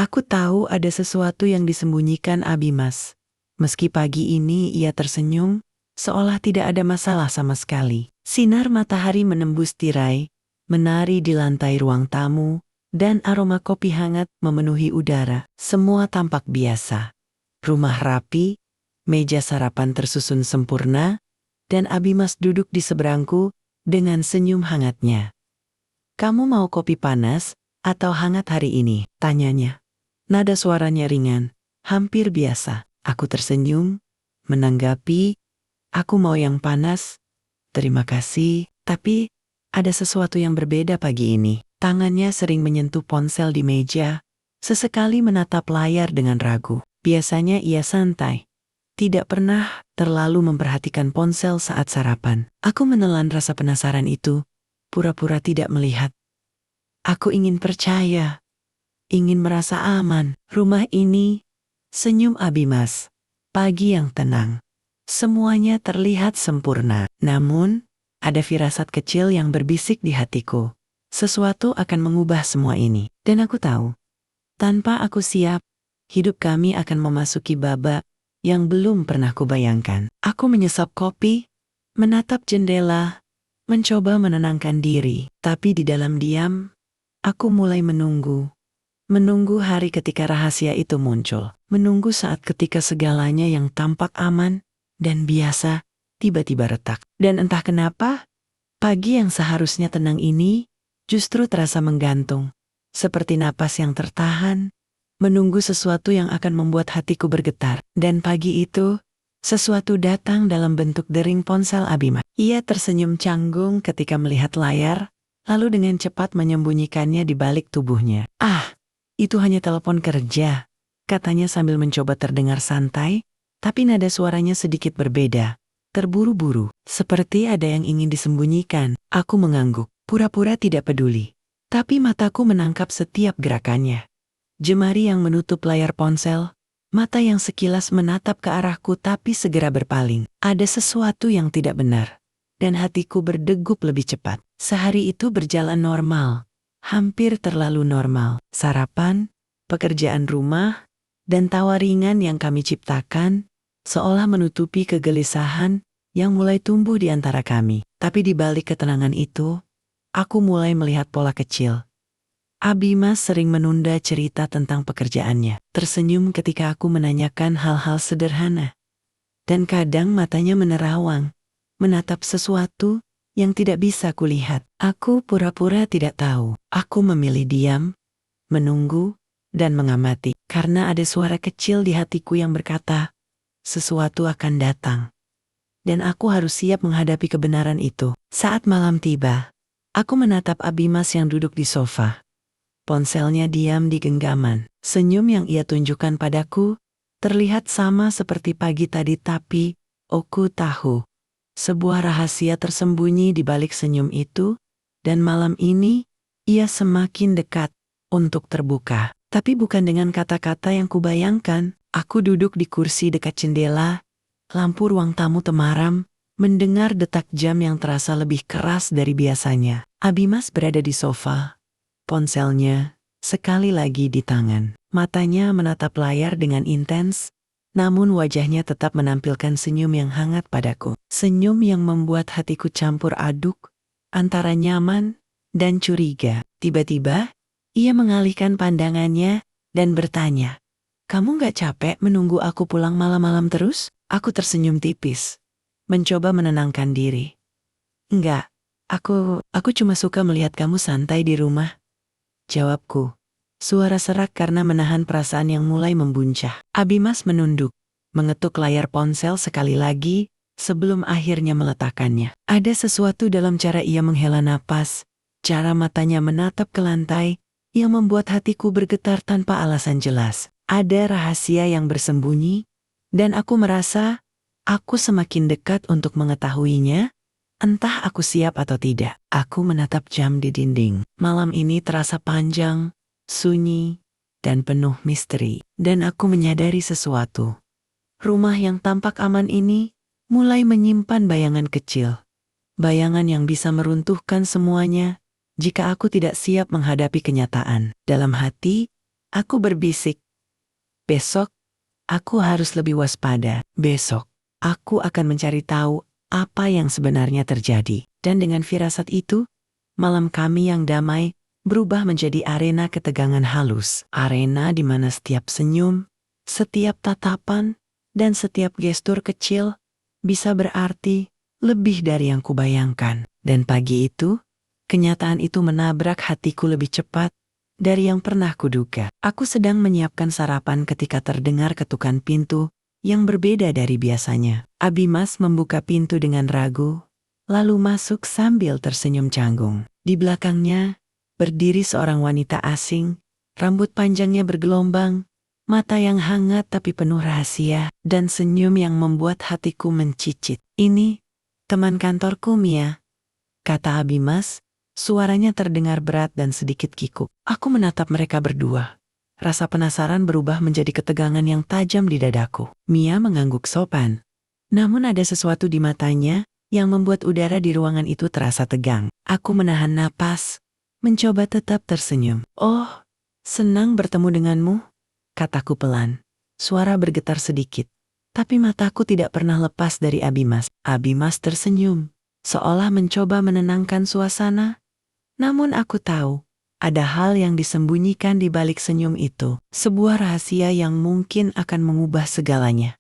Aku tahu ada sesuatu yang disembunyikan Abimas. Meski pagi ini ia tersenyum, seolah tidak ada masalah sama sekali. Sinar matahari menembus tirai, menari di lantai ruang tamu, dan aroma kopi hangat memenuhi udara. Semua tampak biasa. Rumah rapi, meja sarapan tersusun sempurna, dan Abimas duduk di seberangku dengan senyum hangatnya. "Kamu mau kopi panas atau hangat hari ini?" tanyanya. Nada suaranya ringan, hampir biasa. Aku tersenyum, menanggapi, "Aku mau yang panas. Terima kasih, tapi ada sesuatu yang berbeda pagi ini." Tangannya sering menyentuh ponsel di meja, sesekali menatap layar dengan ragu. Biasanya ia santai, tidak pernah terlalu memperhatikan ponsel saat sarapan. Aku menelan rasa penasaran itu, pura-pura tidak melihat. Aku ingin percaya, ingin merasa aman. Rumah ini, senyum Abimas. Pagi yang tenang. Semuanya terlihat sempurna. Namun, ada firasat kecil yang berbisik di hatiku. Sesuatu akan mengubah semua ini. Dan aku tahu, tanpa aku siap, hidup kami akan memasuki babak yang belum pernah kubayangkan. Aku menyesap kopi, menatap jendela, mencoba menenangkan diri. Tapi di dalam diam, aku mulai menunggu. Menunggu hari ketika rahasia itu muncul. Menunggu saat ketika segalanya yang tampak aman dan biasa tiba-tiba retak. Dan entah kenapa, pagi yang seharusnya tenang ini justru terasa menggantung. Seperti napas yang tertahan, menunggu sesuatu yang akan membuat hatiku bergetar. Dan pagi itu, sesuatu datang dalam bentuk dering ponsel Abimas. Ia tersenyum canggung ketika melihat layar, lalu dengan cepat menyembunyikannya di balik tubuhnya. "Ah, itu hanya telepon kerja," katanya sambil mencoba terdengar santai, tapi nada suaranya sedikit berbeda. Terburu-buru, seperti ada yang ingin disembunyikan. Aku mengangguk, pura-pura tidak peduli. Tapi mataku menangkap setiap gerakannya. Jemari yang menutup layar ponsel, mata yang sekilas menatap ke arahku tapi segera berpaling. Ada sesuatu yang tidak benar, dan hatiku berdegup lebih cepat. Sehari itu berjalan normal. Hampir terlalu normal. Sarapan, pekerjaan rumah, dan tawa ringan yang kami ciptakan seolah menutupi kegelisahan yang mulai tumbuh di antara kami. Tapi di balik ketenangan itu, aku mulai melihat pola kecil. Abimas sering menunda cerita tentang pekerjaannya, tersenyum ketika aku menanyakan hal-hal sederhana. Dan kadang matanya menerawang, menatap sesuatu yang tidak bisa kulihat. Aku pura-pura tidak tahu. Aku memilih diam, menunggu, dan mengamati. Karena ada suara kecil di hatiku yang berkata, sesuatu akan datang. Dan aku harus siap menghadapi kebenaran itu. Saat malam tiba, aku menatap Abimas yang duduk di sofa. Ponselnya diam di genggaman. Senyum yang ia tunjukkan padaku terlihat sama seperti pagi tadi, tapi aku tahu sebuah rahasia tersembunyi di balik senyum itu, dan malam ini ia semakin dekat untuk terbuka. Tapi bukan dengan kata-kata yang kubayangkan. Aku duduk di kursi dekat jendela, lampu ruang tamu temaram, mendengar detak jam yang terasa lebih keras dari biasanya. Abimas berada di sofa, ponselnya sekali lagi di tangan. Matanya menatap layar dengan intens, namun wajahnya tetap menampilkan senyum yang hangat padaku. Senyum yang membuat hatiku campur aduk antara nyaman dan curiga. Tiba-tiba, ia mengalihkan pandangannya dan bertanya, "Kamu gak capek menunggu aku pulang malam-malam terus?" Aku tersenyum tipis, mencoba menenangkan diri. "Enggak, aku cuma suka melihat kamu santai di rumah," jawabku. Suara serak karena menahan perasaan yang mulai membuncah. Abimas menunduk, mengetuk layar ponsel sekali lagi sebelum akhirnya meletakkannya. Ada sesuatu dalam cara ia menghela napas, cara matanya menatap ke lantai, yang membuat hatiku bergetar tanpa alasan jelas. Ada rahasia yang bersembunyi, dan aku merasa aku semakin dekat untuk mengetahuinya, entah aku siap atau tidak. Aku menatap jam di dinding. Malam ini terasa panjang, sunyi, dan penuh misteri. Dan aku menyadari sesuatu. Rumah yang tampak aman ini mulai menyimpan bayangan kecil. Bayangan yang bisa meruntuhkan semuanya jika aku tidak siap menghadapi kenyataan. Dalam hati, Aku berbisik. Besok, aku harus lebih waspada. Besok, aku akan mencari tahu apa yang sebenarnya terjadi. Dan dengan firasat itu, malam kami yang damai berubah menjadi arena ketegangan halus. Arena di mana setiap senyum, setiap tatapan, dan setiap gestur kecil bisa berarti lebih dari yang kubayangkan. Dan pagi itu, kenyataan itu menabrak hatiku lebih cepat dari yang pernah kuduga. Aku sedang menyiapkan sarapan ketika terdengar ketukan pintu yang berbeda dari biasanya. Abimas membuka pintu dengan ragu, lalu masuk sambil tersenyum canggung. Di belakangnya, berdiri seorang wanita asing, rambut panjangnya bergelombang, mata yang hangat tapi penuh rahasia, dan senyum yang membuat hatiku mencicit. Ini, teman kantorku Mia, kata Abimas. Suaranya terdengar berat dan sedikit kikuk. Aku menatap mereka berdua. Rasa penasaran berubah menjadi ketegangan yang tajam di dadaku. Mia mengangguk sopan. Namun ada sesuatu di matanya yang membuat udara di ruangan itu terasa tegang. Aku menahan napas, mencoba tetap tersenyum. Oh, senang bertemu denganmu, kataku pelan. Suara bergetar sedikit, tapi mataku tidak pernah lepas dari Abimas. Abimas tersenyum, seolah mencoba menenangkan suasana. Namun aku tahu, ada hal yang disembunyikan di balik senyum itu. Sebuah rahasia yang mungkin akan mengubah segalanya.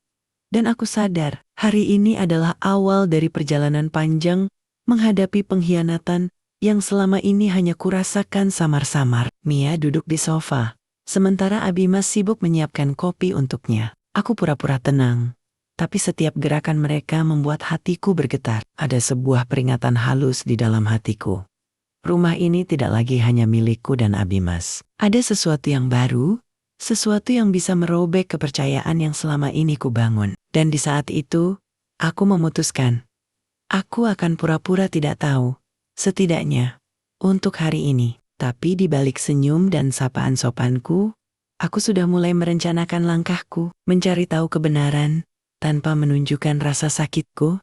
Dan aku sadar, hari ini adalah awal dari perjalanan panjang menghadapi pengkhianatan yang selama ini hanya kurasakan samar-samar. Mia duduk di sofa, sementara Abimas sibuk menyiapkan kopi untuknya. Aku pura-pura tenang, tapi setiap gerakan mereka membuat hatiku bergetar. Ada sebuah peringatan halus di dalam hatiku. Rumah ini tidak lagi hanya milikku dan Abimas. Ada sesuatu yang baru, sesuatu yang bisa merobek kepercayaan yang selama ini kubangun. Dan di saat itu, aku memutuskan, aku akan pura-pura tidak tahu, setidaknya, untuk hari ini. Tapi di balik senyum dan sapaan sopanku, aku sudah mulai merencanakan langkahku, mencari tahu kebenaran, tanpa menunjukkan rasa sakitku,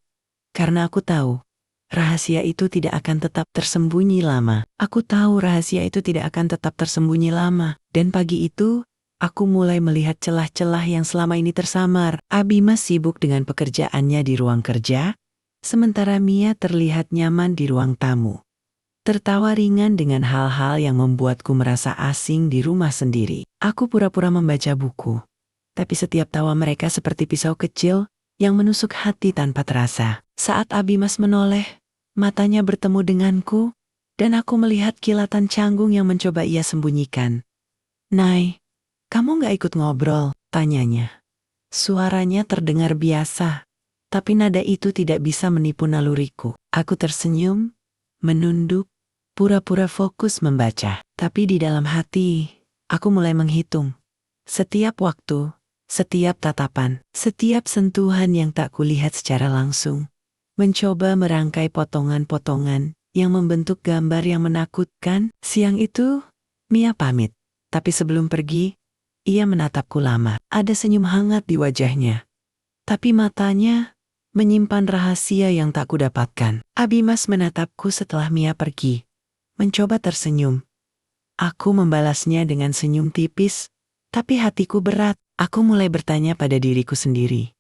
karena aku tahu, rahasia itu tidak akan tetap tersembunyi lama. Aku tahu rahasia itu tidak akan tetap tersembunyi lama. Dan pagi itu, aku mulai melihat celah-celah yang selama ini tersamar. Abimas sibuk dengan pekerjaannya di ruang kerja, sementara Mia terlihat nyaman di ruang tamu. Tertawa ringan dengan hal-hal yang membuatku merasa asing di rumah sendiri. Aku pura-pura membaca buku. Tapi setiap tawa mereka seperti pisau kecil yang menusuk hati tanpa terasa. Saat Abimas menoleh, matanya bertemu denganku, dan aku melihat kilatan canggung yang mencoba ia sembunyikan. "Nay, kamu gak ikut ngobrol?" tanyanya. Suaranya terdengar biasa, tapi nada itu tidak bisa menipu naluriku. Aku tersenyum, menunduk, pura-pura fokus membaca. Tapi di dalam hati, aku mulai menghitung. Setiap waktu, setiap tatapan, setiap sentuhan yang tak kulihat secara langsung, mencoba merangkai potongan-potongan yang membentuk gambar yang menakutkan. Siang itu, Mia pamit. Tapi sebelum pergi, ia menatapku lama. Ada senyum hangat di wajahnya. Tapi matanya menyimpan rahasia yang tak kudapatkan. Abimas menatapku setelah Mia pergi, mencoba tersenyum. Aku membalasnya dengan senyum tipis, tapi hatiku berat. Aku mulai bertanya pada diriku sendiri.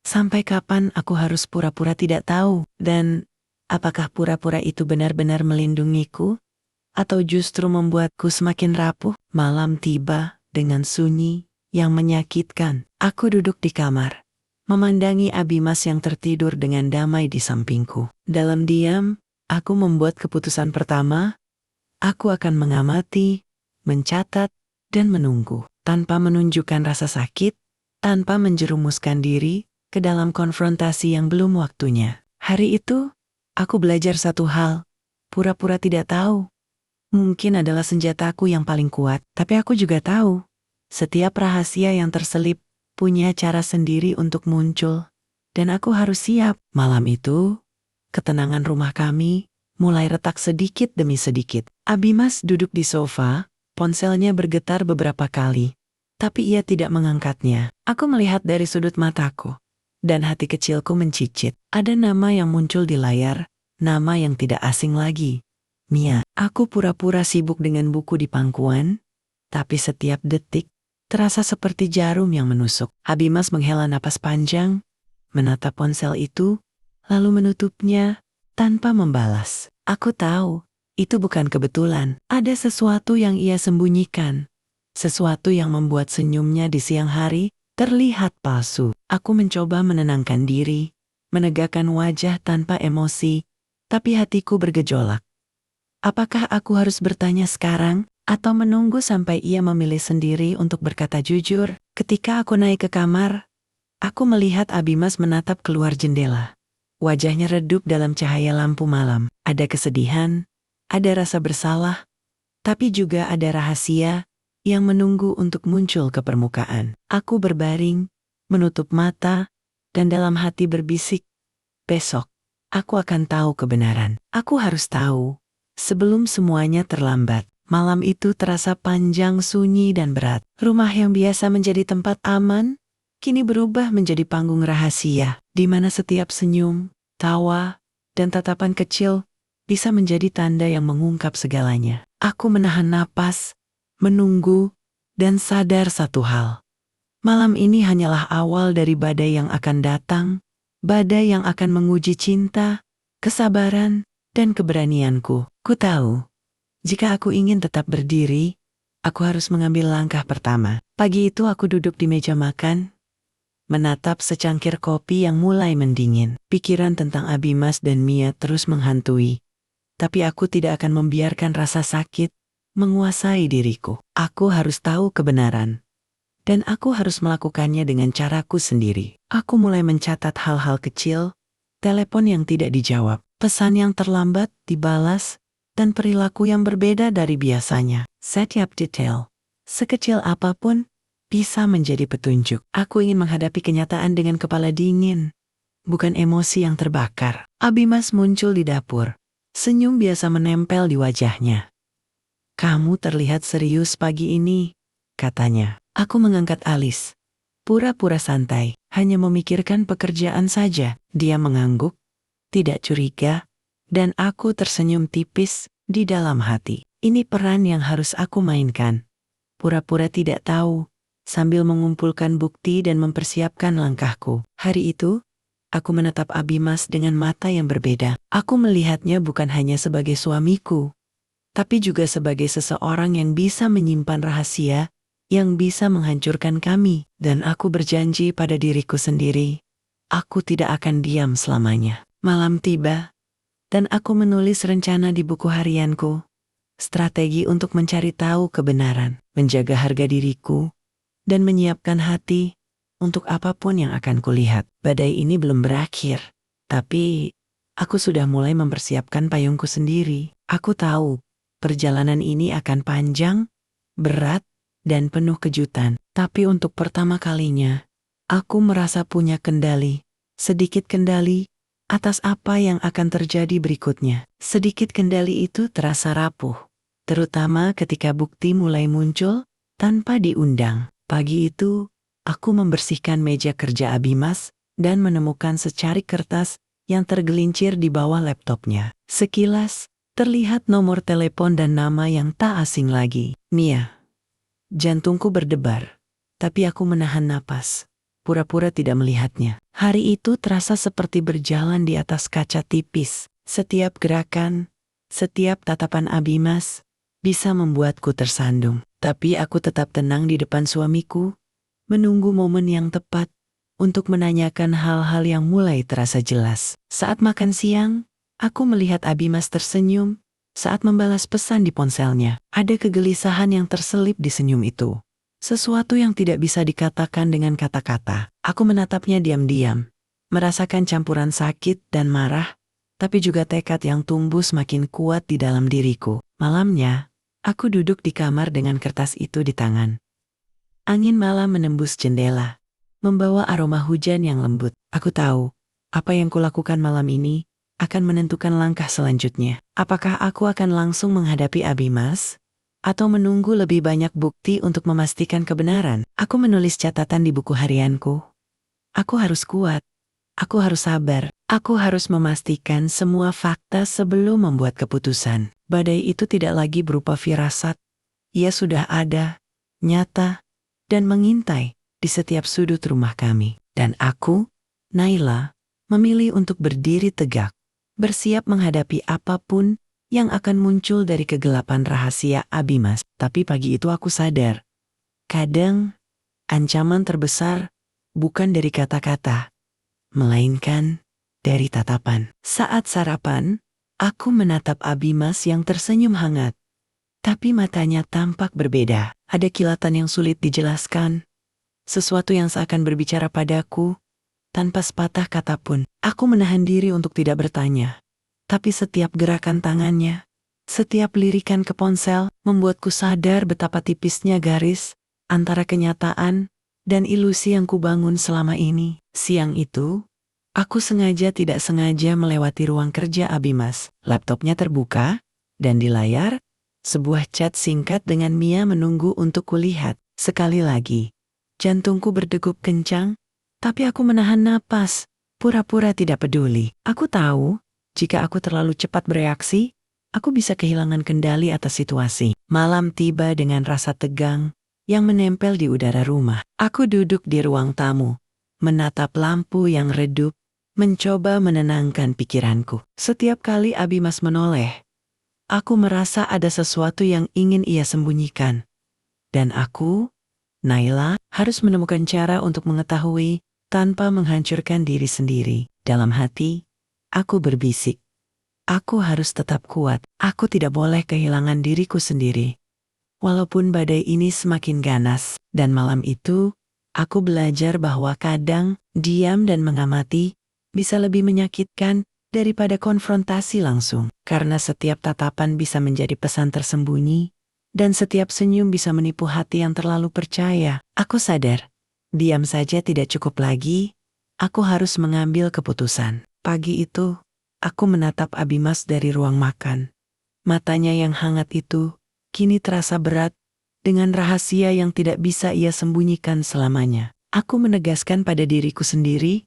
Sampai kapan aku harus pura-pura tidak tahu? Dan apakah pura-pura itu benar-benar melindungiku? Atau justru membuatku semakin rapuh? Malam tiba dengan sunyi yang menyakitkan. Aku duduk di kamar, memandangi Abimas yang tertidur dengan damai di sampingku. Dalam diam, aku membuat keputusan pertama. Aku akan mengamati, mencatat, dan menunggu. Tanpa menunjukkan rasa sakit, tanpa menjerumuskan diri ke dalam konfrontasi yang belum waktunya. Hari itu, aku belajar satu hal. Pura-pura tidak tahu mungkin adalah senjataku yang paling kuat. Tapi aku juga tahu, setiap rahasia yang terselip punya cara sendiri untuk muncul. Dan aku harus siap. Malam itu, ketenangan rumah kami mulai retak sedikit demi sedikit. Abimas duduk di sofa, ponselnya bergetar beberapa kali. Tapi ia tidak mengangkatnya. Aku melihat dari sudut mataku, dan hati kecilku mencicit. Ada nama yang muncul di layar, nama yang tidak asing lagi. Mia. Aku pura-pura sibuk dengan buku di pangkuan, tapi setiap detik terasa seperti jarum yang menusuk. Abimas menghela napas panjang, menatap ponsel itu, lalu menutupnya tanpa membalas. Aku tahu, itu bukan kebetulan. Ada sesuatu yang ia sembunyikan. Sesuatu yang membuat senyumnya di siang hari terlihat palsu. Aku mencoba menenangkan diri, menegakkan wajah tanpa emosi, tapi hatiku bergejolak. Apakah aku harus bertanya sekarang, atau menunggu sampai ia memilih sendiri untuk berkata jujur? Ketika aku naik ke kamar, aku melihat Abimas menatap keluar jendela. Wajahnya redup dalam cahaya lampu malam. Ada kesedihan, ada rasa bersalah, tapi juga ada rahasia yang menunggu untuk muncul ke permukaan. Aku berbaring, menutup mata, dan dalam hati berbisik, besok, aku akan tahu kebenaran. Aku harus tahu, sebelum semuanya terlambat. Malam itu terasa panjang, sunyi, dan berat. Rumah yang biasa menjadi tempat aman, kini berubah menjadi panggung rahasia, di mana setiap senyum, tawa, dan tatapan kecil bisa menjadi tanda yang mengungkap segalanya. Aku menahan napas, menunggu, dan sadar satu hal. Malam ini hanyalah awal dari badai yang akan datang, badai yang akan menguji cinta, kesabaran, dan keberanianku. Ku tahu, jika aku ingin tetap berdiri, aku harus mengambil langkah pertama. Pagi itu aku duduk di meja makan, menatap secangkir kopi yang mulai mendingin. Pikiran tentang Abimas dan Mia terus menghantui, tapi aku tidak akan membiarkan rasa sakit menguasai diriku. Aku harus tahu kebenaran, dan aku harus melakukannya dengan caraku sendiri. Aku mulai mencatat hal-hal kecil, telepon yang tidak dijawab, pesan yang terlambat dibalas, dan perilaku yang berbeda dari biasanya. Setiap detail, sekecil apapun, bisa menjadi petunjuk. Aku ingin menghadapi kenyataan dengan kepala dingin, bukan emosi yang terbakar. Abimas muncul di dapur. Senyum biasa menempel di wajahnya. "Kamu terlihat serius pagi ini," katanya. Aku mengangkat alis. Pura-pura santai, hanya memikirkan pekerjaan saja. Dia mengangguk, tidak curiga, dan aku tersenyum tipis di dalam hati. Ini peran yang harus aku mainkan. Pura-pura tidak tahu, sambil mengumpulkan bukti dan mempersiapkan langkahku. Hari itu, aku menatap Abimas dengan mata yang berbeda. Aku melihatnya bukan hanya sebagai suamiku, tapi juga sebagai seseorang yang bisa menyimpan rahasia, yang bisa menghancurkan kami. Dan aku berjanji pada diriku sendiri, aku tidak akan diam selamanya. Malam tiba, dan aku menulis rencana di buku harianku. Strategi untuk mencari tahu kebenaran, menjaga harga diriku, dan menyiapkan hati untuk apapun yang akan kulihat. Badai ini belum berakhir, tapi aku sudah mulai mempersiapkan payungku sendiri. Aku tahu, perjalanan ini akan panjang, berat, dan penuh kejutan. Tapi untuk pertama kalinya, aku merasa punya kendali, sedikit kendali, atas apa yang akan terjadi berikutnya. Sedikit kendali itu terasa rapuh, terutama ketika bukti mulai muncul tanpa diundang. Pagi itu, aku membersihkan meja kerja Abimas dan menemukan secarik kertas yang tergelincir di bawah laptopnya. Sekilas, terlihat nomor telepon dan nama yang tak asing lagi. Mia. Jantungku berdebar, tapi aku menahan napas, pura-pura tidak melihatnya. Hari itu terasa seperti berjalan di atas kaca tipis. Setiap gerakan, setiap tatapan Abimas bisa membuatku tersandung. Tapi aku tetap tenang di depan suamiku, menunggu momen yang tepat untuk menanyakan hal-hal yang mulai terasa jelas. Saat makan siang, aku melihat Abimas tersenyum saat membalas pesan di ponselnya. Ada kegelisahan yang terselip di senyum itu. Sesuatu yang tidak bisa dikatakan dengan kata-kata. Aku menatapnya diam-diam, merasakan campuran sakit dan marah, tapi juga tekad yang tumbuh semakin kuat di dalam diriku. Malamnya, aku duduk di kamar dengan kertas itu di tangan. Angin malam menembus jendela, membawa aroma hujan yang lembut. Aku tahu, apa yang kulakukan malam ini akan menentukan langkah selanjutnya. Apakah aku akan langsung menghadapi Abimas, atau menunggu lebih banyak bukti untuk memastikan kebenaran? Aku menulis catatan di buku harianku. Aku harus kuat. Aku harus sabar. Aku harus memastikan semua fakta sebelum membuat keputusan. Badai itu tidak lagi berupa firasat. Ia sudah ada, nyata, dan mengintai di setiap sudut rumah kami. Dan aku, Naila, memilih untuk berdiri tegak, bersiap menghadapi apapun yang akan muncul dari kegelapan rahasia Abimas. Tapi pagi itu aku sadar, kadang ancaman terbesar bukan dari kata-kata, melainkan dari tatapan. Saat sarapan, aku menatap Abimas yang tersenyum hangat. Tapi matanya tampak berbeda. Ada kilatan yang sulit dijelaskan. Sesuatu yang seakan berbicara padaku, tanpa sepatah kata pun. Aku menahan diri untuk tidak bertanya. Tapi setiap gerakan tangannya, setiap lirikan ke ponsel, membuatku sadar betapa tipisnya garis antara kenyataan dan ilusi yang kubangun selama ini. Siang itu, aku tidak sengaja melewati ruang kerja Abimas. Laptopnya terbuka, dan di layar, sebuah chat singkat dengan Mia menunggu untuk kulihat. Sekali lagi, jantungku berdegup kencang, tapi aku menahan napas, pura-pura tidak peduli. Aku tahu, jika aku terlalu cepat bereaksi, aku bisa kehilangan kendali atas situasi. Malam tiba dengan rasa tegang yang menempel di udara rumah. Aku duduk di ruang tamu, menatap lampu yang redup, mencoba menenangkan pikiranku. Setiap kali Abimas menoleh, aku merasa ada sesuatu yang ingin ia sembunyikan. Dan aku, Naila, harus menemukan cara untuk mengetahui tanpa menghancurkan diri sendiri. Dalam hati, aku berbisik. Aku harus tetap kuat. Aku tidak boleh kehilangan diriku sendiri. Walaupun badai ini semakin ganas. Dan malam itu, aku belajar bahwa kadang diam dan mengamati bisa lebih menyakitkan daripada konfrontasi langsung. Karena setiap tatapan bisa menjadi pesan tersembunyi, dan setiap senyum bisa menipu hati yang terlalu percaya. Aku sadar, diam saja tidak cukup lagi, aku harus mengambil keputusan. Pagi itu, aku menatap Abimas dari ruang makan. Matanya yang hangat itu kini terasa berat dengan rahasia yang tidak bisa ia sembunyikan selamanya. Aku menegaskan pada diriku sendiri,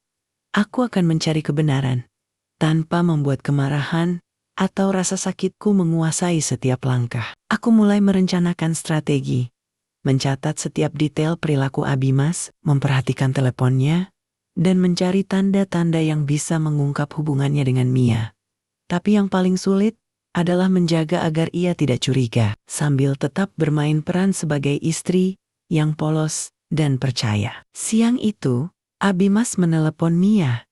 aku akan mencari kebenaran, tanpa membuat kemarahan atau rasa sakitku menguasai setiap langkah. Aku mulai merencanakan strategi, mencatat setiap detail perilaku Abimas, memperhatikan teleponnya, dan mencari tanda-tanda yang bisa mengungkap hubungannya dengan Mia. Tapi yang paling sulit adalah menjaga agar ia tidak curiga, sambil tetap bermain peran sebagai istri yang polos dan percaya. Siang itu, Abimas menelepon Mia.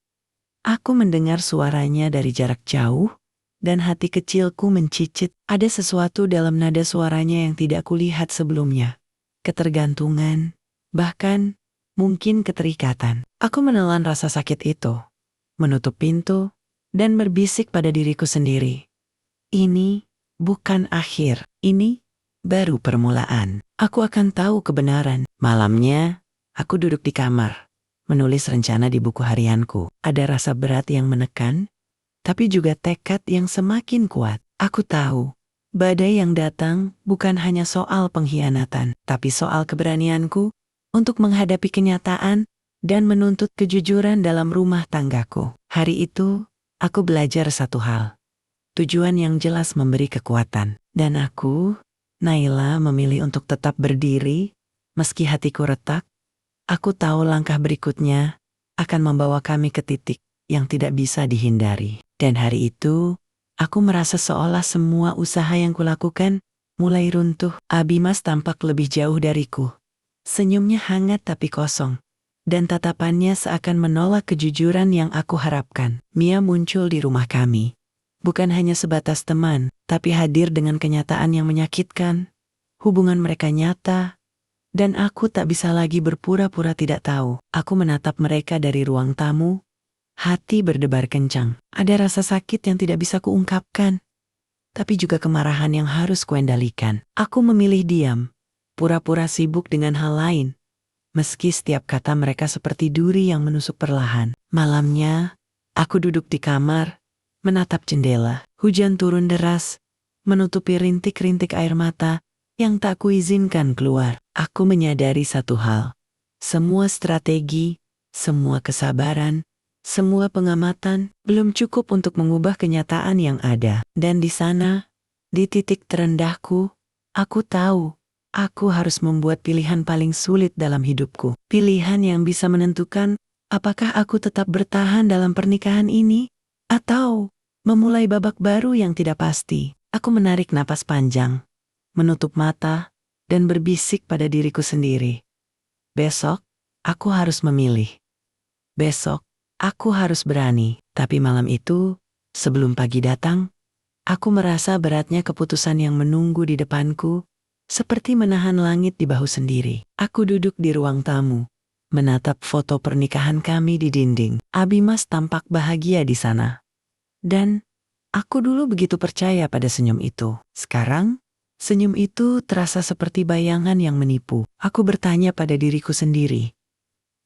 Aku mendengar suaranya dari jarak jauh, dan hati kecilku mencicit. Ada sesuatu dalam nada suaranya yang tidak kulihat sebelumnya. Ketergantungan, bahkan mungkin keterikatan. Aku menelan rasa sakit itu, menutup pintu, dan berbisik pada diriku sendiri. Ini bukan akhir, ini baru permulaan. Aku akan tahu kebenaran. Malamnya, aku duduk di kamar, menulis rencana di buku harianku. Ada rasa berat yang menekan, tapi juga tekad yang semakin kuat. Aku tahu, badai yang datang bukan hanya soal pengkhianatan, tapi soal keberanianku untuk menghadapi kenyataan dan menuntut kejujuran dalam rumah tanggaku. Hari itu, aku belajar satu hal. Tujuan yang jelas memberi kekuatan. Dan aku, Naila, memilih untuk tetap berdiri, meski hatiku retak. Aku tahu langkah berikutnya akan membawa kami ke titik yang tidak bisa dihindari. Dan hari itu, aku merasa seolah semua usaha yang kulakukan mulai runtuh. Abimas tampak lebih jauh dariku. Senyumnya hangat tapi kosong, dan tatapannya seakan menolak kejujuran yang aku harapkan. Mia muncul di rumah kami. Bukan hanya sebatas teman, tapi hadir dengan kenyataan yang menyakitkan. Hubungan mereka nyata, dan aku tak bisa lagi berpura-pura tidak tahu. Aku menatap mereka dari ruang tamu, hati berdebar kencang. Ada rasa sakit yang tidak bisa kuungkapkan, tapi juga kemarahan yang harus kuendalikan. Aku memilih diam, pura-pura sibuk dengan hal lain, meski setiap kata mereka seperti duri yang menusuk perlahan. Malamnya, aku duduk di kamar, menatap jendela. Hujan turun deras, menutupi rintik-rintik air mata yang tak kuizinkan keluar. Aku menyadari satu hal. Semua strategi, semua kesabaran, semua pengamatan belum cukup untuk mengubah kenyataan yang ada. Dan di sana, di titik terendahku, aku tahu Aku harus membuat pilihan paling sulit dalam hidupku. Pilihan yang bisa menentukan apakah aku tetap bertahan dalam pernikahan ini atau memulai babak baru yang tidak pasti. Aku menarik napas panjang, menutup mata, dan berbisik pada diriku sendiri. Besok, aku harus memilih. Besok, aku harus berani. Tapi malam itu, sebelum pagi datang, aku merasa beratnya keputusan yang menunggu di depanku, seperti menahan langit di bahu sendiri. Aku duduk di ruang tamu, menatap foto pernikahan kami di dinding. Abimas tampak bahagia di sana. Dan aku dulu begitu percaya pada senyum itu. Sekarang, senyum itu terasa seperti bayangan yang menipu. Aku bertanya pada diriku sendiri,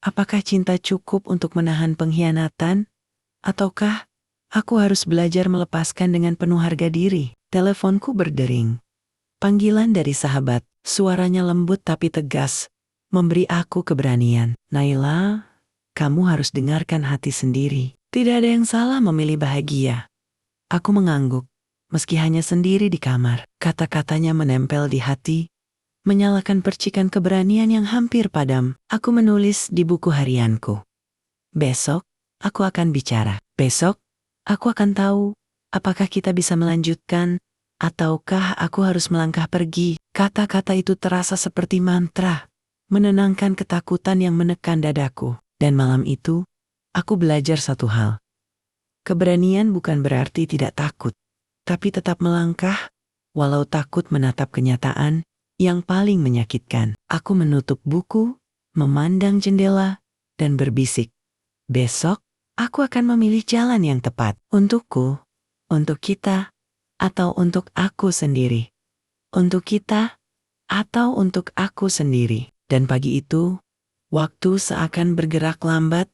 apakah cinta cukup untuk menahan pengkhianatan? Ataukah aku harus belajar melepaskan dengan penuh harga diri? Teleponku berdering. Panggilan dari sahabat, suaranya lembut tapi tegas, memberi aku keberanian. Naila, kamu harus dengarkan hati sendiri. Tidak ada yang salah memilih bahagia. Aku mengangguk, meski hanya sendiri di kamar. Kata-katanya menempel di hati, menyalakan percikan keberanian yang hampir padam. Aku menulis di buku harianku. Besok, aku akan bicara. Besok, aku akan tahu apakah kita bisa melanjutkan, ataukah aku harus melangkah pergi. Kata-kata itu terasa seperti mantra, menenangkan ketakutan yang menekan dadaku. Dan malam itu, aku belajar satu hal. Keberanian bukan berarti tidak takut, tapi tetap melangkah, walau takut menatap kenyataan yang paling menyakitkan. Aku menutup buku, memandang jendela, dan berbisik. Besok, aku akan memilih jalan yang tepat. Untukku, untuk kita, atau untuk aku sendiri. Untuk kita, atau untuk aku sendiri. Dan pagi itu, waktu seakan bergerak lambat,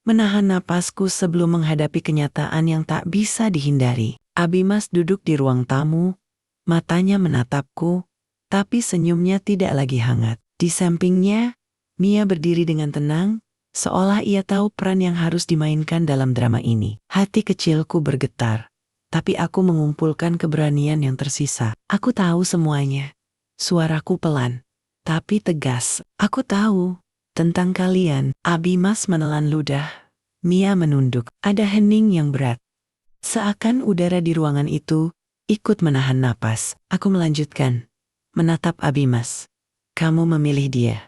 menahan napasku sebelum menghadapi kenyataan yang tak bisa dihindari. Abimas duduk di ruang tamu, matanya menatapku, tapi senyumnya tidak lagi hangat. Di sampingnya, Mia berdiri dengan tenang, seolah ia tahu peran yang harus dimainkan dalam drama ini. Hati kecilku bergetar, tapi aku mengumpulkan keberanian yang tersisa. Aku tahu semuanya. Suaraku pelan, tapi tegas. Aku tahu tentang kalian. Abimas menelan ludah. Mia menunduk. Ada hening yang berat. Seakan udara di ruangan itu ikut menahan napas. Aku melanjutkan, menatap Abimas. Kamu memilih dia.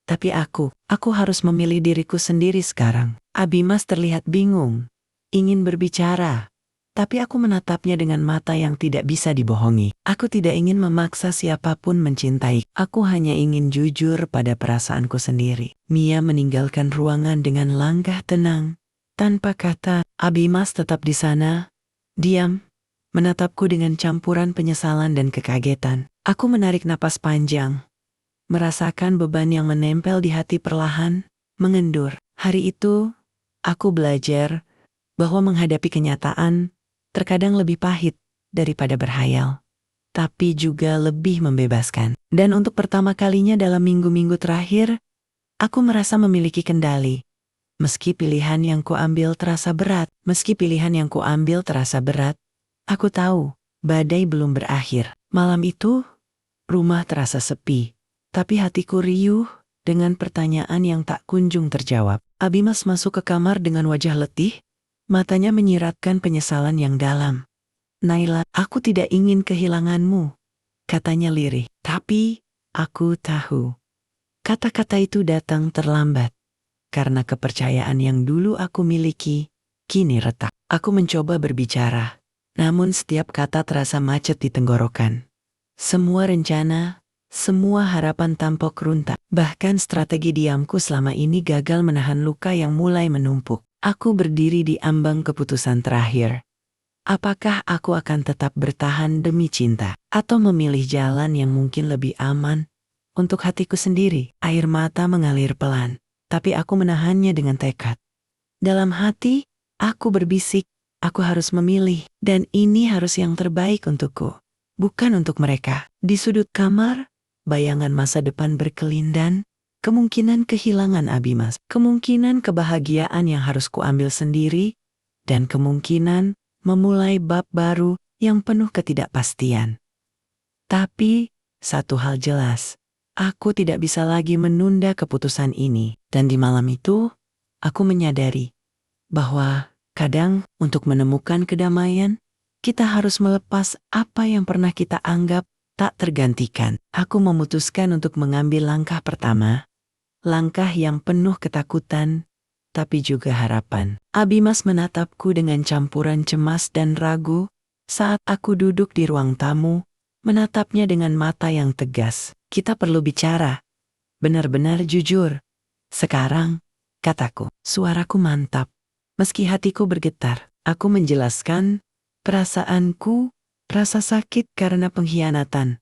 Tapi aku harus memilih diriku sendiri sekarang. Abimas terlihat bingung, ingin berbicara. Tapi aku menatapnya dengan mata yang tidak bisa dibohongi. Aku tidak ingin memaksa siapapun mencintai. Aku hanya ingin jujur pada perasaanku sendiri. Mia meninggalkan ruangan dengan langkah tenang. Tanpa kata, Abimas tetap di sana, diam, menatapku dengan campuran penyesalan dan kekagetan. Aku menarik napas panjang, merasakan beban yang menempel di hati perlahan, mengendur. Hari itu, aku belajar bahwa menghadapi kenyataan terkadang lebih pahit daripada berhayal, tapi juga lebih membebaskan. Dan untuk pertama kalinya dalam minggu-minggu terakhir, aku merasa memiliki kendali. Meski pilihan yang kuambil terasa berat, aku tahu badai belum berakhir. Malam itu, rumah terasa sepi, tapi hatiku riuh dengan pertanyaan yang tak kunjung terjawab. Abimas masuk ke kamar dengan wajah letih, matanya menyiratkan penyesalan yang dalam. Naila, aku tidak ingin kehilanganmu, katanya lirih. Tapi, aku tahu. Kata-kata itu datang terlambat. Karena kepercayaan yang dulu aku miliki, kini retak. Aku mencoba berbicara, namun setiap kata terasa macet di tenggorokan. Semua rencana, semua harapan tampok runtuh. Bahkan strategi diamku selama ini gagal menahan luka yang mulai menumpuk. Aku berdiri di ambang keputusan terakhir. Apakah aku akan tetap bertahan demi cinta, atau memilih jalan yang mungkin lebih aman untuk hatiku sendiri? Air mata mengalir pelan, tapi aku menahannya dengan tekad. Dalam hati, aku berbisik, aku harus memilih, dan ini harus yang terbaik untukku, bukan untuk mereka. Di sudut kamar, bayangan masa depan berkelindan, kemungkinan kehilangan Abimas, kemungkinan kebahagiaan yang harus kuambil sendiri, dan kemungkinan memulai bab baru yang penuh ketidakpastian. Tapi, satu hal jelas. Aku tidak bisa lagi menunda keputusan ini. Dan di malam itu, aku menyadari bahwa kadang untuk menemukan kedamaian, kita harus melepas apa yang pernah kita anggap tak tergantikan. Aku memutuskan untuk mengambil langkah pertama, langkah yang penuh ketakutan, tapi juga harapan. Abimas menatapku dengan campuran cemas dan ragu saat aku duduk di ruang tamu, menatapnya dengan mata yang tegas. Kita perlu bicara, benar-benar jujur. Sekarang, kataku, suaraku mantap. Meski hatiku bergetar, aku menjelaskan perasaanku, rasa sakit karena pengkhianatan,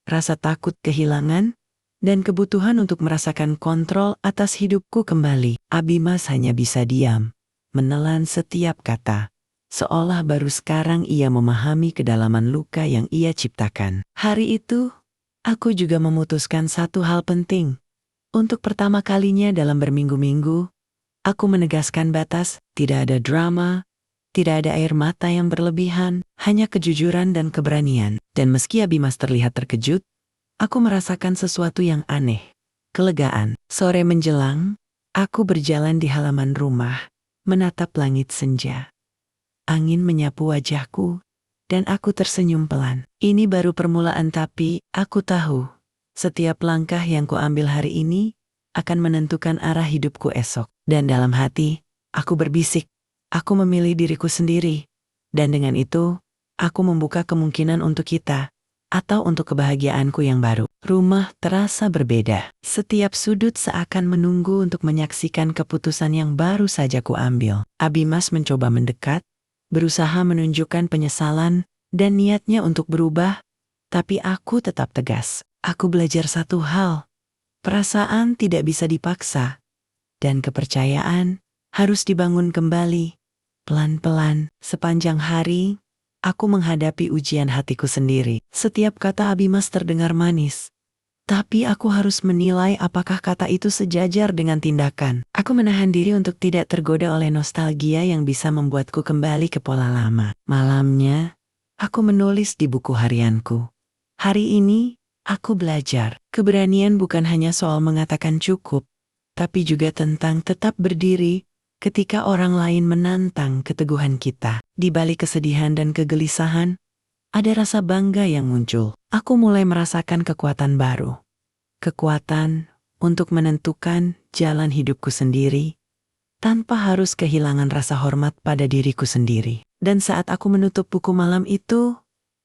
rasa takut kehilangan, dan kebutuhan untuk merasakan kontrol atas hidupku kembali. Abimas hanya bisa diam, menelan setiap kata, seolah baru sekarang ia memahami kedalaman luka yang ia ciptakan. Hari itu, aku juga memutuskan satu hal penting. Untuk pertama kalinya dalam berminggu-minggu, aku menegaskan batas, tidak ada drama, tidak ada air mata yang berlebihan, hanya kejujuran dan keberanian. Dan meski Abimas terlihat terkejut, aku merasakan sesuatu yang aneh, kelegaan. Sore menjelang, aku berjalan di halaman rumah, menatap langit senja. Angin menyapu wajahku, dan aku tersenyum pelan. Ini baru permulaan, tapi aku tahu, setiap langkah yang kuambil hari ini akan menentukan arah hidupku esok. Dan dalam hati, aku berbisik, aku memilih diriku sendiri. Dan dengan itu, aku membuka kemungkinan untuk kita, atau untuk kebahagiaanku yang baru. Rumah terasa berbeda. Setiap sudut seakan menunggu untuk menyaksikan keputusan yang baru saja kuambil. Abimas mencoba mendekat, berusaha menunjukkan penyesalan dan niatnya untuk berubah, tapi aku tetap tegas. Aku belajar satu hal, perasaan tidak bisa dipaksa, dan kepercayaan harus dibangun kembali, pelan-pelan. Sepanjang hari, aku menghadapi ujian hatiku sendiri. Setiap kata Abimas terdengar manis, tapi aku harus menilai apakah kata itu sejajar dengan tindakan. Aku menahan diri untuk tidak tergoda oleh nostalgia yang bisa membuatku kembali ke pola lama. Malamnya, aku menulis di buku harianku. Hari ini, aku belajar. Keberanian bukan hanya soal mengatakan cukup, tapi juga tentang tetap berdiri ketika orang lain menantang keteguhan kita. Di balik kesedihan dan kegelisahan, ada rasa bangga yang muncul. Aku mulai merasakan kekuatan baru. Kekuatan untuk menentukan jalan hidupku sendiri, tanpa harus kehilangan rasa hormat pada diriku sendiri. Dan saat aku menutup buku malam itu,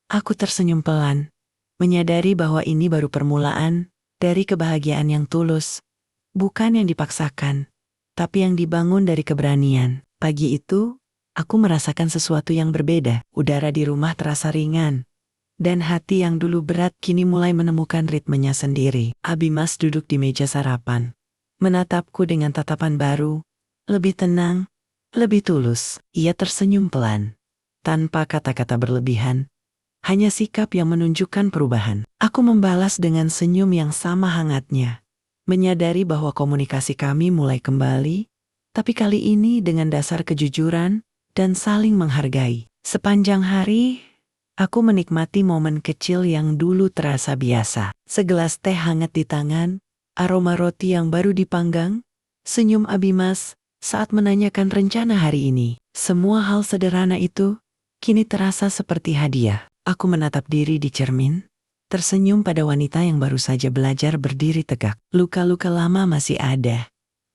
aku tersenyum pelan, menyadari bahwa ini baru permulaan dari kebahagiaan yang tulus, bukan yang dipaksakan, tapi yang dibangun dari keberanian. Pagi itu, aku merasakan sesuatu yang berbeda. Udara di rumah terasa ringan, dan hati yang dulu berat kini mulai menemukan ritmenya sendiri. Abimas duduk di meja sarapan, menatapku dengan tatapan baru, lebih tenang, lebih tulus. Ia tersenyum pelan, tanpa kata-kata berlebihan, hanya sikap yang menunjukkan perubahan. Aku membalas dengan senyum yang sama hangatnya, menyadari bahwa komunikasi kami mulai kembali, tapi kali ini dengan dasar kejujuran dan saling menghargai. Sepanjang hari, aku menikmati momen kecil yang dulu terasa biasa. Segelas teh hangat di tangan, aroma roti yang baru dipanggang, senyum Abimas saat menanyakan rencana hari ini. Semua hal sederhana itu kini terasa seperti hadiah. Aku menatap diri di cermin, tersenyum pada wanita yang baru saja belajar berdiri tegak. Luka-luka lama masih ada,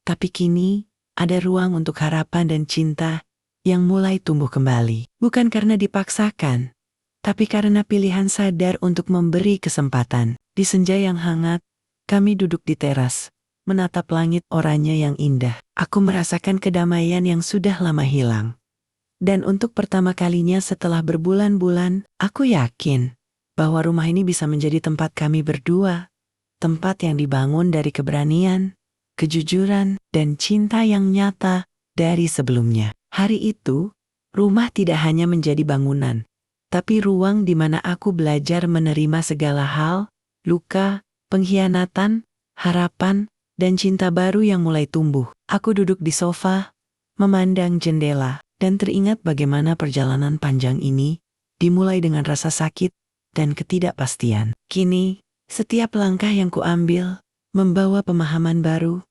tapi kini ada ruang untuk harapan dan cinta yang mulai tumbuh kembali. Bukan karena dipaksakan, tapi karena pilihan sadar untuk memberi kesempatan. Di senja yang hangat, kami duduk di teras, menatap langit oranye yang indah. Aku merasakan kedamaian yang sudah lama hilang. Dan untuk pertama kalinya setelah berbulan-bulan, aku yakin bahwa rumah ini bisa menjadi tempat kami berdua. Tempat yang dibangun dari keberanian, kejujuran, dan cinta yang nyata dari sebelumnya. Hari itu, rumah tidak hanya menjadi bangunan, tapi ruang di mana aku belajar menerima segala hal, luka, pengkhianatan, harapan, dan cinta baru yang mulai tumbuh. Aku duduk di sofa, memandang jendela, dan teringat bagaimana perjalanan panjang ini dimulai dengan rasa sakit dan ketidakpastian. Kini, Setiap langkah yang kuambil membawa pemahaman baru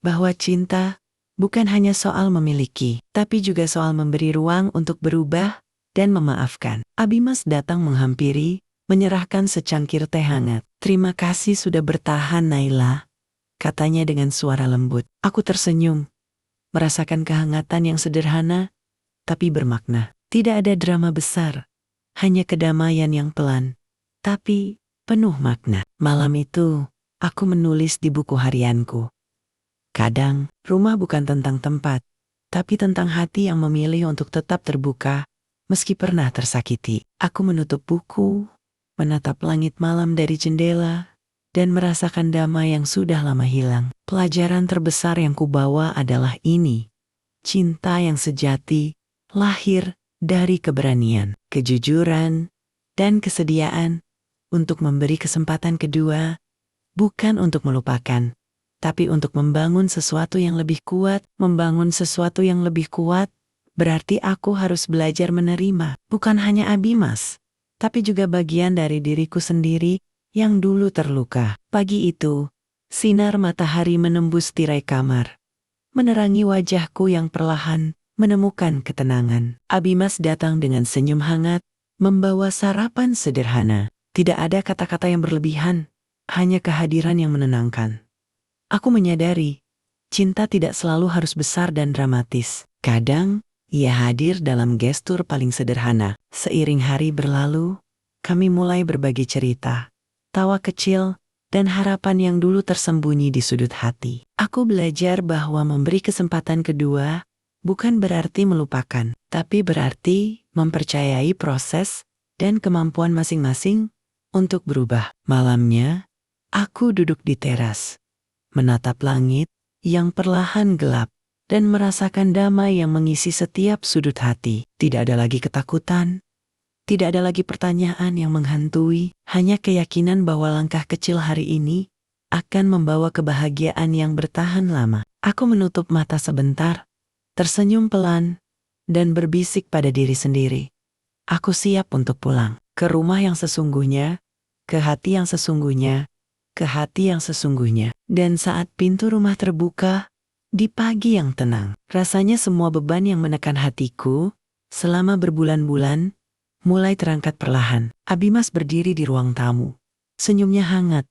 bahwa cinta bukan hanya soal memiliki, tapi juga soal memberi ruang untuk berubah dan memaafkan. Abimas datang menghampiri, menyerahkan secangkir teh hangat. "Terima kasih sudah bertahan, Naila," katanya dengan suara lembut. Aku tersenyum, merasakan kehangatan yang sederhana tapi bermakna. Tidak ada drama besar, hanya kedamaian yang pelan, tapi penuh makna. Malam itu, aku menulis di buku harianku. Kadang, rumah bukan tentang tempat, tapi tentang hati yang memilih untuk tetap terbuka, meski pernah tersakiti. Aku menutup buku, menatap langit malam dari jendela, dan merasakan damai yang sudah lama hilang. Pelajaran terbesar yang kubawa adalah ini. Cinta yang sejati lahir dari keberanian, kejujuran, dan kesediaan untuk memberi kesempatan kedua, bukan untuk melupakan, tapi untuk membangun sesuatu yang lebih kuat. Membangun sesuatu yang lebih kuat berarti aku harus belajar menerima, bukan hanya Abimas, tapi juga bagian dari diriku sendiri yang dulu terluka. Pagi itu, sinar matahari menembus tirai kamar, menerangi wajahku yang perlahan menemukan ketenangan. Abimas datang dengan senyum hangat, membawa sarapan sederhana. Tidak ada kata-kata yang berlebihan, hanya kehadiran yang menenangkan. Aku menyadari, cinta tidak selalu harus besar dan dramatis. Kadang, ia hadir dalam gestur paling sederhana. Seiring hari berlalu, kami mulai berbagi cerita, tawa kecil, dan harapan yang dulu tersembunyi di sudut hati. Aku belajar bahwa memberi kesempatan kedua bukan berarti melupakan, tapi berarti mempercayai proses dan kemampuan masing-masing untuk berubah. Malamnya, aku duduk di teras, menatap langit yang perlahan gelap, dan merasakan damai yang mengisi setiap sudut hati. Tidak ada lagi ketakutan, tidak ada lagi pertanyaan yang menghantui, hanya keyakinan bahwa langkah kecil hari ini akan membawa kebahagiaan yang bertahan lama. Aku menutup mata sebentar, tersenyum pelan, dan berbisik pada diri sendiri. Aku siap untuk pulang ke rumah yang sesungguhnya, ke hati yang sesungguhnya, ke hati yang sesungguhnya. Dan saat pintu rumah terbuka, di pagi yang tenang, rasanya semua beban yang menekan hatiku selama berbulan-bulan mulai terangkat perlahan. Abimas berdiri di ruang tamu. Senyumnya hangat,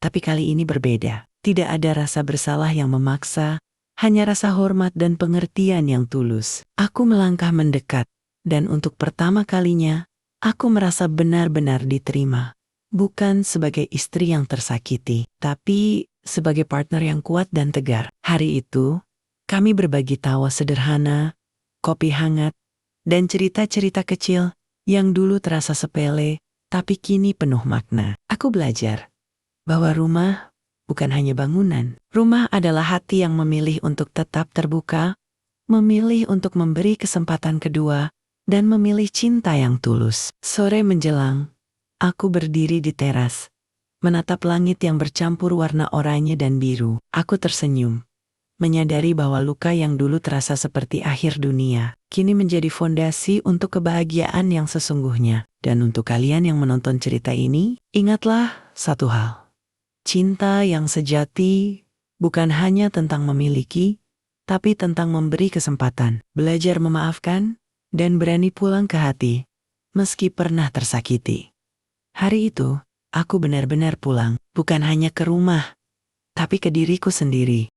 tapi kali ini berbeda. Tidak ada rasa bersalah yang memaksa, hanya rasa hormat dan pengertian yang tulus. Aku melangkah mendekat, dan untuk pertama kalinya, aku merasa benar-benar diterima. Bukan sebagai istri yang tersakiti, tapi sebagai partner yang kuat dan tegar. Hari itu, kami berbagi tawa sederhana, kopi hangat, dan cerita-cerita kecil yang dulu terasa sepele, tapi kini penuh makna. Aku belajar bahwa rumah bukan hanya bangunan. Rumah adalah hati yang memilih untuk tetap terbuka, memilih untuk memberi kesempatan kedua, dan memilih cinta yang tulus. Sore menjelang, aku berdiri di teras, menatap langit yang bercampur warna oranye dan biru. Aku tersenyum, menyadari bahwa luka yang dulu terasa seperti akhir dunia, kini menjadi fondasi untuk kebahagiaan yang sesungguhnya. Dan untuk kalian yang menonton cerita ini, ingatlah satu hal. Cinta yang sejati bukan hanya tentang memiliki, tapi tentang memberi kesempatan, belajar memaafkan, dan berani pulang ke hati, meski pernah tersakiti. Hari itu, aku benar-benar pulang, bukan hanya ke rumah, tapi ke diriku sendiri.